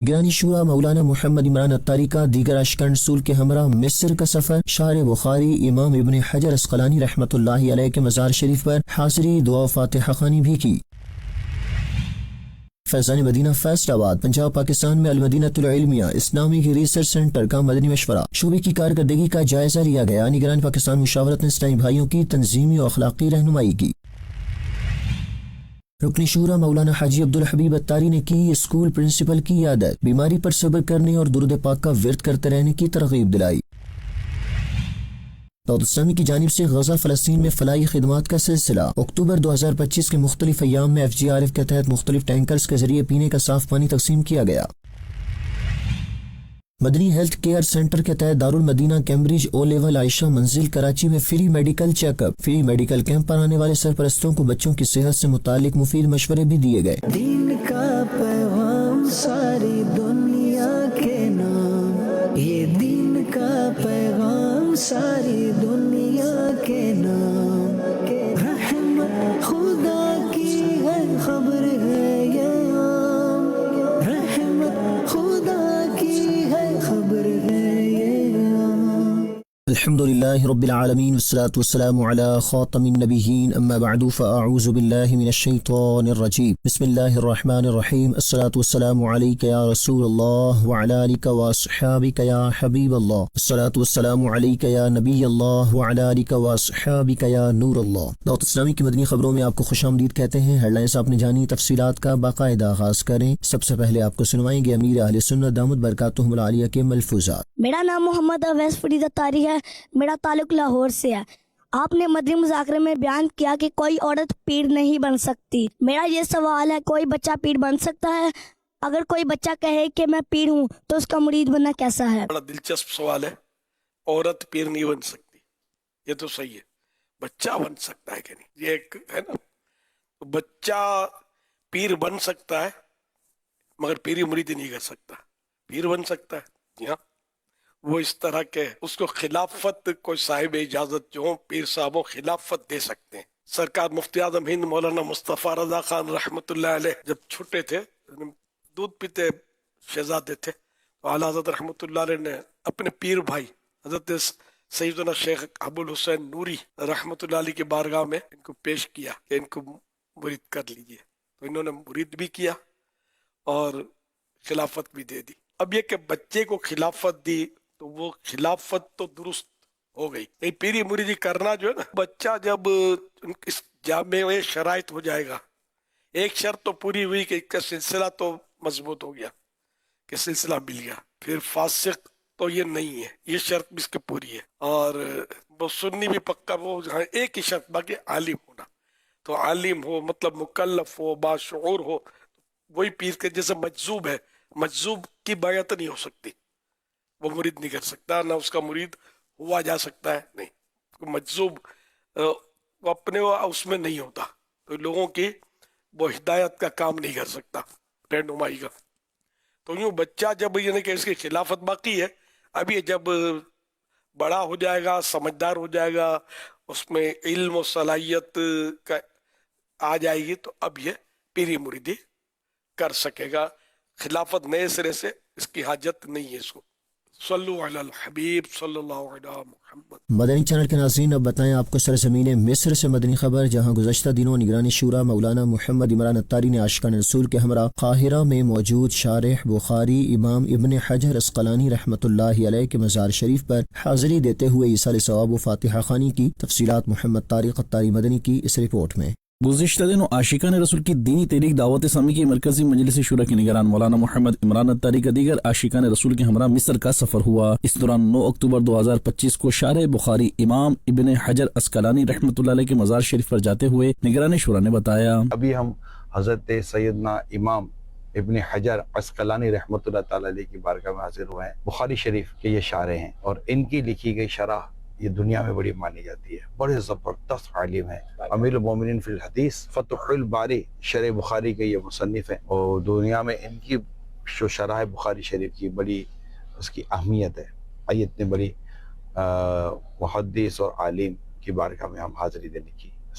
گرانی شورا مولانا محمد عمران اتاری کا دیگر اشکان رسول کے ہمراہ مصر کا سفر، شارع بخاری امام ابن حجر عسقلانی رحمۃ اللہ علیہ کے مزار شریف پر حاضری، دعا و فاتحہ خوانی بھی کی۔ فیضان مدینہ فیصل آباد پنجاب پاکستان میں المدینۃ العلمیہ اسلامی ریسرچ سینٹر کا مدنی مشورہ شعبے کی کارکردگی کا جائزہ لیا گیا۔ نگران پاکستان مشاورت نے اسلامی بھائیوں کی تنظیمی و اخلاقی رہنمائی کی۔ رکن شورا مولانا حاجی عبدالحبیب اتاری نے کی اسکول پرنسپل کی عادت، بیماری پر صبر کرنے اور درود پاک کا ورد کرتے رہنے کی ترغیب دلائی۔ دعوت اسلامی کی جانب سے غزہ فلسطین میں فلاحی خدمات کا سلسلہ، اکتوبر 2025 کے مختلف ایام میں FGRF کے تحت مختلف ٹینکرز کے ذریعے پینے کا صاف پانی تقسیم کیا گیا۔ مدنی ہیلتھ کیئر سینٹر کے تحت Dar-ul-Madinah Cambridge O level Aisha Manzil Karachi میں free medical check up, free medical camp پر آنے والے سرپرستوں کو بچوں کی صحت سے متعلق مفید مشورے بھی دیے گئے۔ دین کا پیغام ساری دنیا کے نام، یہ دین کا پیغام ساری دنیا کے نام، رحمت خدا کی ہے خبر ہے یہ عام، رحمت خدا کی ہے خبر ہے یہ عام۔ الحمدللہ رب العالمین والصلاة والسلام علی خاتم النبیین، اما بعد فاعوذ باللہ من الشیطان الرجیم، بسم اللہ الرحمن الرحیم، الصلاة والسلام علیک یا رسول اللہ وعلی آلک واصحابک یا حبیب اللہ، الصلاة والسلام علیک یا نبی اللہ وعلی آلک واصحابک یا نور اللہ۔ دعوت اسلامی کی مدنی خبروں میں آپ کو خوش آمدید کہتے ہیں۔ ہیڈ لائنز آپ نے جانی، تفصیلات کا باقاعدہ آغاز کریں۔ سب سے پہلے آپ کو سنوائیں گے امیر اہل سنت دامت برکاتہم العالیہ کے ملفوظات۔ میرا نام محمد اویس فرید اتاری ہے، میرا تعلق لاہور سے ہے۔ آپ نے مدنی مذاکرے میں بیان کیا کہ کوئی عورت پیر نہیں بن سکتی۔ میرا یہ سوال ہے، کوئی بچہ پیر بن سکتا ہے؟ اگر کوئی بچہ کہے کہ میں پیر ہوں تو اس کا مرید بننا کیسا ہے؟ بڑا دلچسپ سوال ہے۔ عورت پیر نہیں بن سکتی، یہ تو صحیح ہے۔ بچہ بن سکتا ہے کہ نہیں، یہ ایک ہے نا۔ تو بچہ پیر بن سکتا ہے مگر پیری مرید نہیں کر سکتا۔ پیر بن سکتا ہے جی ہاں، وہ اس طرح کے اس کو خلافت، کوئی صاحب اجازت جو ہوں پیر صاحبوں خلافت دے سکتے ہیں۔ سرکار مفتی اعظم ہند مولانا مصطفیٰ رضا خان رحمۃ اللہ علیہ جب چھوٹے تھے، دودھ پیتے شہزادے تھے، تو اعلیٰ حضرت رحمۃ اللہ علیہ نے اپنے پیر بھائی حضرت سیدنا شیخ ابو الحسین نوری رحمۃ اللہ علیہ کی بارگاہ میں ان کو پیش کیا کہ ان کو مرید کر لیجئے، تو انہوں نے مرید بھی کیا اور خلافت بھی دے دی۔ اب یہ کہ بچے کو خلافت دی تو وہ خلافت تو درست ہو گئی، نہیں پیری مریدی کرنا جو ہے نا، بچہ جب اس جامع میں شرائط ہو جائے گا، ایک شرط تو پوری ہوئی کہ اس کا سلسلہ تو مضبوط ہو گیا کہ سلسلہ مل گیا، پھر فاسق تو یہ نہیں ہے، یہ شرط بھی اس کی پوری ہے، اور وہ سنی بھی پکا، وہ ایک ہی شرط باقی عالم ہونا، تو عالم ہو مطلب مکلف ہو، باشعور ہو، وہی پیر کے جیسے مجذوب ہے، مجذوب کی بیعت نہیں ہو سکتی، وہ مرید نہیں کر سکتا، نہ اس کا مرید ہوا جا سکتا ہے، نہیں مجذوب وہ اپنے اس میں نہیں ہوتا، تو لوگوں کی وہ ہدایت کا کام نہیں کر سکتا، رہنمائی کا۔ تو یوں بچہ جب یعنی کہ اس کی خلافت باقی ہے، اب یہ جب بڑا ہو جائے گا، سمجھدار ہو جائے گا، اس میں علم و صلاحیت کا آ جائے گی، تو اب یہ پیری مریدی کر سکے گا۔ خلافت نئے سرے سے اس کی حاجت نہیں ہے اس کو۔ صلو علی الحبیب صلی اللہ علیہ محمد۔ مدنی چینل کے ناظرین، اب بتائیں آپ کو سرزمین مصر سے مدنی خبر، جہاں گزشتہ دنوں نگرانی شورا مولانا محمد عمران اتاری نے عاشقان رسول کے ہمراہ قاہرہ میں موجود شارح بخاری امام ابن حجر عسقلانی رحمۃ اللہ علیہ کے مزار شریف پر حاضری دیتے ہوئے ایصال ثواب و فاتحہ خوانی کی۔ تفصیلات محمد طارق اتاری مدنی کی اس رپورٹ میں۔ گزشتہ دنوں عاشقان رسول کی دینی تحریک دعوت اسلامی کی مرکزی مجلس شورا کے نگران مولانا محمد عمران اتاری کا دیگر عاشقان رسول کے ہمراہ مصر کا سفر ہوا۔ اس دوران 9 اکتوبر 2025 کو شارح بخاری امام ابن حجر عسقلانی رحمۃ اللہ علیہ کے مزار شریف پر جاتے ہوئے نگران شورا نے بتایا، ابھی ہم حضرت سیدنا امام ابن حجر عسقلانی رحمۃ اللہ تعالی علیہ کی بارگاہ میں حاضر ہوئے ہیں۔ بخاری شریف کے یہ شارح ہیں اور ان کی لکھی گئی شرح یہ دنیا میں بڑی مانی جاتی ہے، بڑے زبردست عالم ہیں، امیر المومنین فی الحدیث، فتح الباری شرح بخاری کے یہ مصنف ہیں، اور دنیا میں ان کی جو شرح بخاری شریف کی بڑی اس کی اہمیت ہے۔ اتنے بڑی محدث اور عالم کی بارگاہ میں ہم حاضری دینے کی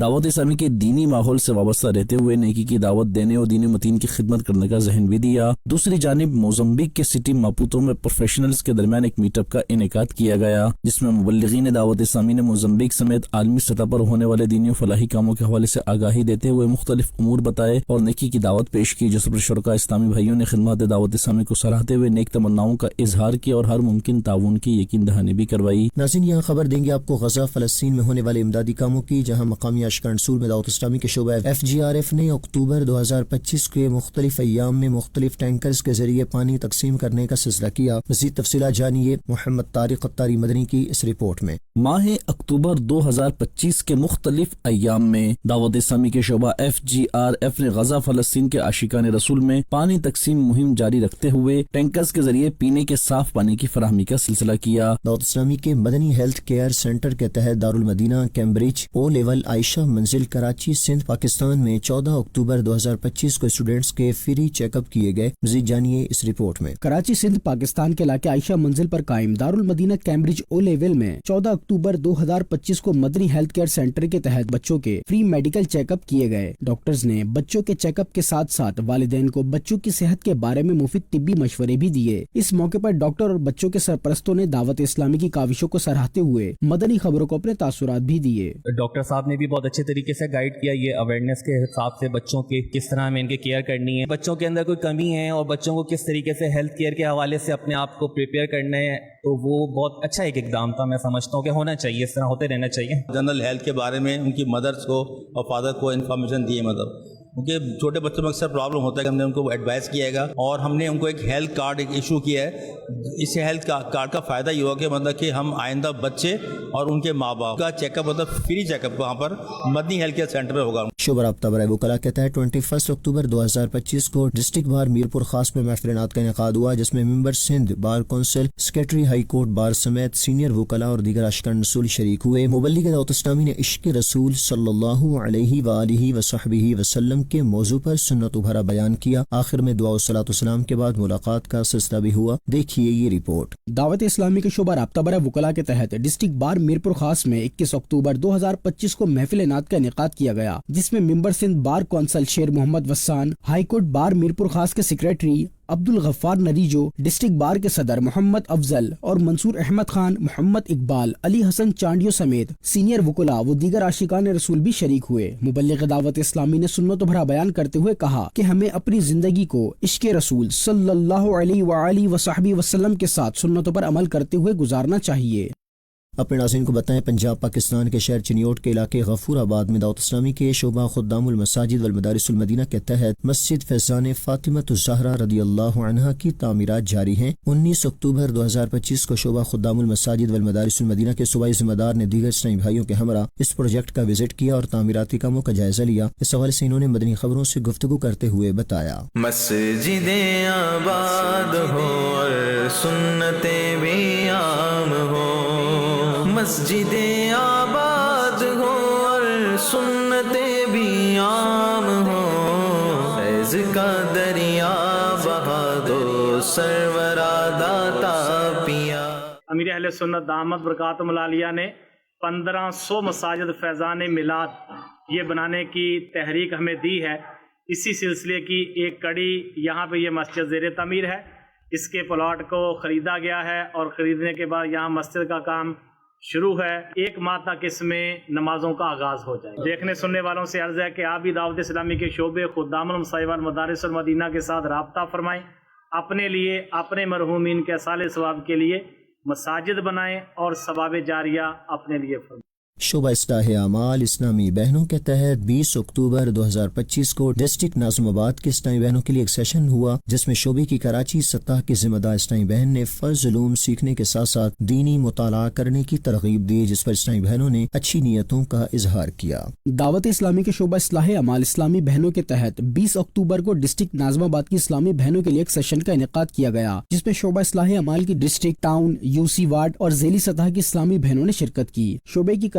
دعوت اسلامی کے دینی ماحول سے وابستہ رہتے ہوئے نیکی کی دعوت دینے اور دین متین کی خدمت کرنے کا ذہن بھی دیا۔ دوسری جانب موزمبیق کے سٹی ماپوتو میں پروفیشنلز کے درمیان ایک میٹ اپ کا انعقاد کیا گیا، جس میں مبلغین دعوت اسلامی نے موزمبیق سمیت عالمی سطح پر ہونے والے دینی و فلاحی کاموں کے حوالے سے آگاہی دیتے ہوئے مختلف امور بتائے اور نیکی کی دعوت پیش کی، جس پر شرکاء اسلامی بھائیوں نے خدمات دعوت اسلامی کو سراہتے ہوئے نیک تمناؤں کا اظہار کیا اور ہر ممکن تعاون کی یقین دہانی بھی کروائی۔ ناظرین، یہاں خبر دیں گے آپ کو غزہ فلسطین میں ہونے والے امدادی کاموں کی، جہاں مقامی عاشقان رسول میں دعوت اسلامی کے شعبہ FGRF نے اکتوبر 2025 کے مختلف ایام میں مختلف ٹینکرز کے ذریعے پانی تقسیم کرنے کا سلسلہ کیا۔ مزید تفصیلات جانیے محمد طارق قطاری مدنی کی اس رپورٹ میں۔ ماہ اکتوبر 2025 کے مختلف ایام میں دعوت اسلامی کے شعبہ FGRF نے غزہ فلسطین کے عاشقان رسول میں پانی تقسیم مہم جاری رکھتے ہوئے ٹینکرز کے ذریعے پینے کے صاف پانی کی فراہمی کا سلسلہ کیا۔ دعوت اسلامی کے مدنی ہیلتھ کیئر سینٹر کے تحت Dar-ul-Madinah Cambridge O level Aisha Manzil Karachi Sindh Pakistan میں 14 اکتوبر 2025 کو اسٹوڈنٹس کے فری چیک اپ کیے گئے۔ مزید جانیے اس رپورٹ میں۔ کراچی سندھ پاکستان کے علاقے عائشہ منزل پر قائم دارالمدینہ کیمبرج او لیول میں 14 اکتوبر 2025 کو مدنی ہیلتھ کیئر سینٹر کے تحت بچوں کے فری میڈیکل چیک اپ کیے گئے۔ ڈاکٹرز نے بچوں کے چیک اپ کے ساتھ ساتھ والدین کو بچوں کی صحت کے بارے میں مفید طبی مشورے بھی دیے۔ اس موقع پر ڈاکٹر اور بچوں کے سرپرستوں نے دعوت اسلامی کی کاوشوں کو سراہتے ہوئے مدنی خبروں کو اپنے تاثرات بھی دیے۔ ڈاکٹر صاحب نے بھی بہت اچھے طریقے سے گائیڈ کیا، یہ اویئرنیس کے حساب سے بچوں کے کس طرح ہمیں ان کے کیئر کرنی ہے، بچوں کے اندر کوئی کمی ہے اور بچوں کو کس طریقے سے ہیلتھ کیئر کے حوالے سے اپنے آپ کو پریپیئر کرنا ہے، تو وہ بہت اچھا ایک اقدام تھا۔ میں سمجھتا ہوں کہ ہونا چاہیے، اس طرح ہوتے رہنا چاہیے۔ جنرل ہیلتھ کے بارے میں ان کی مدرس کو اور فادر کو انفارمیشن دی ہے، مطلب کیونکہ چھوٹے بچوں میں اکثر پرابلم ہوتا ہے کہ ہم نے ان کو ایڈوائز کیا گا اور ہم نے ان کو ایک ہیلتھ کارڈ ایشو کیا ہے۔ اس ہیلتھ کارڈ کا فائدہ یہ ہوا کہ مطلب کہ ہم آئندہ بچے اور ان کے ماں باپ کا چیک اپ، مطلب فری چیک اپ وہاں پر مدنی ہیلتھ کیئر سینٹر میں ہوگا۔ شعبہ رابطہ برائے وکلاء کے تحت 21 اکتوبر 2025 کو ڈسٹرکٹ بار میرپور خاص میں محفل نعت کا انعقاد ہوا، جس میں member Sindh bar council, secretary high court bar سمیت سینئر وکلاء اور دیگر عاشقان رسول شریک ہوئے۔ مبلغ دعوت اسلامی نے عشق رسول صلی اللہ علیہ وآلہ وصحبہ وسلم کے موضوع پر سنت و بھرا بیان کیا۔ آخر میں دعا و صلاۃ والسلام کے بعد ملاقات کا سلسلہ بھی ہوا۔ دیکھیے یہ رپورٹ۔ دعوت اسلامی کے شعبہ رابطہ برائے وکلاء کے تحت ڈسٹرکٹ بار میرپور خاص میں 21 اکتوبر 2025 کو محفل نعت کا انعقاد کیا گیا، جس میں ممبر سندھ بار کونسل شیر محمد وسان، ہائی کورٹ بار میرپور خاص کے secretary Abdul Ghaffar نریجو، district bar کے صدر محمد افضل اور منصور احمد خان، محمد اقبال، علی حسن چانڈیو سمیت سینئر وکلاء و دیگر عاشقان رسول بھی شریک ہوئے۔ مبلغ دعوت اسلامی نے سنت و بھرا بیان کرتے ہوئے کہا کہ ہمیں اپنی زندگی کو عشق رسول صلی اللہ علیہ وآلہ وصحبہ وسلم کے ساتھ سنتوں پر عمل کرتے ہوئے گزارنا چاہیے۔ اپنے ناظرین کو بتائیں، پنجاب پاکستان کے شہر چنیوٹ کے علاقے غفور آباد میں دعوت اسلامی کے شعبہ خدام المساجد والمدارس المدینہ کے تحت مسجد فیضان فاطمۃ الزہرا رضی اللہ عنہا کی تعمیرات جاری ہیں۔ 19 اکتوبر 2025 کو شعبہ خدام المساجد والمدارس المدینہ کے صوبائی ذمہ دار نے دیگر اسلامی بھائیوں کے ہمراہ اس پروجیکٹ کا وزٹ کیا اور تعمیراتی کاموں کا جائزہ لیا۔ اس حوالے سے انہوں نے مدنی خبروں سے گفتگو کرتے ہوئے بتایا، مسجدیں آباد ہو اور سنتیں بھی عام ہو، مسجدیں آباد ہو اور سنتیں بھی عام ہو، فیض کا دریا بہا دو سرورا داتا پیا۔ امیر اہل سنت دامت برکاتہم العالیہ نے 1500 مساجد فیضان میلاد یہ بنانے کی تحریک ہمیں دی ہے۔ اسی سلسلے کی ایک کڑی یہاں پہ یہ مسجد زیر تعمیر ہے۔ اس کے پلاٹ کو خریدا گیا ہے اور خریدنے کے بعد یہاں مسجد کا کام شروع ہے۔ 1 ماہ تک اس میں نمازوں کا آغاز ہو جائے۔ دیکھنے سننے والوں سے عرض ہے کہ آپ بھی دعوت اسلامی کے شعبے خدام المساجد والمدارس المدینہ کے ساتھ رابطہ فرمائیں، اپنے لیے، اپنے مرحومین کے اصالِ ثواب کے لیے مساجد بنائیں اور ثواب جاریہ اپنے لیے فرمائیں۔ شعبہ اصلاح اعمال اسلامی بہنوں کے تحت 20 اکتوبر 2025 کو ڈسٹرکٹ ناظم آباد کے اسلامی بہنوں کے لیے ایک سیشن ہوا، جس میں شعبے کی کراچی سطح کے ذمہ دار اسلامی بہن نے فرض علوم سیکھنے کے ساتھ ساتھ دینی مطالعہ کرنے کی ترغیب دی، جس پر اسلامی بہنوں نے اچھی نیتوں کا اظہار کیا۔ دعوت اسلامی کے شعبہ اصلاح اعمال اسلامی بہنوں کے تحت 20 اکتوبر کو ڈسٹرکٹ ناظم آباد کی اسلامی بہنوں کے لیے ایک سیشن کا انعقاد کیا گیا، جس میں شعبہ اصلاح اعمال کی ڈسٹرکٹ، ٹاؤن، UC وارڈ اور ذیلی سطح کی اسلامی بہنوں نے شرکت کی۔ شعبے کی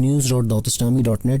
news.dautislami.net